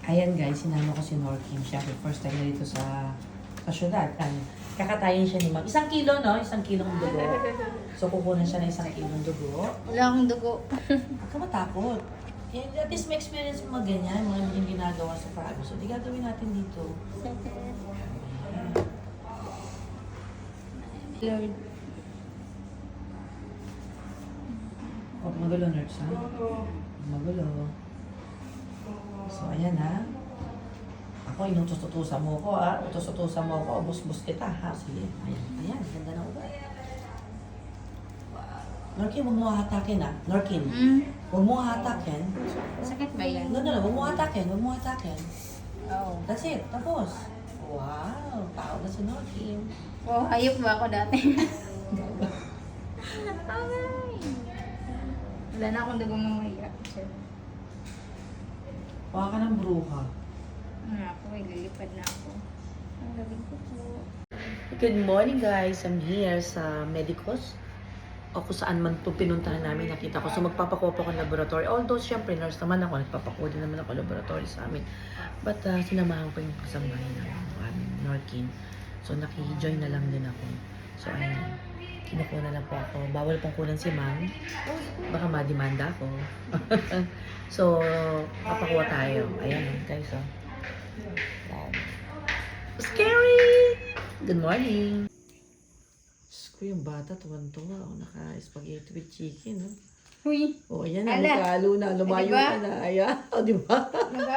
Ayan guys, sinama ko si Norkim. Siya, first time na dito sa syudad. Kakatayin siya ni Ma'am. 1 kilo, no? 1 kilong dugo. So, kukunan siya ng 1 kilong dugo. Wala akong dugo. Huwag ka matakot. At least may experience mo ganyan, mga yung ginagawa sa province. So, di gagawin natin dito. Lord. Huwag magulo, nurse, ha? Magulo. So, ayan, ha? Ako, inutos-tutusan mo ko, ha? Utos-tutusan mo ko, bus-bus kita, ha? Sige, ayan, ganda na ugat. Norkin, huwag mo hatakin, ha? Norkin, huwag mo hatakin. Sakit ba yan? No, huwag mo hatakin, huwag mo hatakin. Oo. That's it, tapos. Wow, tao na si Norkin. Oh, hayop ba ako dati? Okay. Wala na akong dugong mamaya. Baka ka ng bruha. Ako, lilipad na ako. Ang gabi ko po. Good morning guys, I'm here sa Medicos. O kung saan man po pinuntahan namin, nakita ko. So magpapakuha po ako ng laboratory. Although syempre nurse naman ako, nagpapakuha din naman ako laboratory sa amin. But sinamahan ko yung kasambahay ng Norkin. So nakijoin na lang din ako. So ayun, kinukuha na lang po ako. Bawal pong kunan si ma'am. Baka madimanda ako. So, papakuha tayo. Ayan guys, oh. Scary! Good morning! Diyos ko, yung bata, tuwan-tuwa. Naka-spaghetti with chicken, no? Huy! O, ayan, Ala. nagkalo na. Lumayo Diba? ka na. Ayan, o, di ba?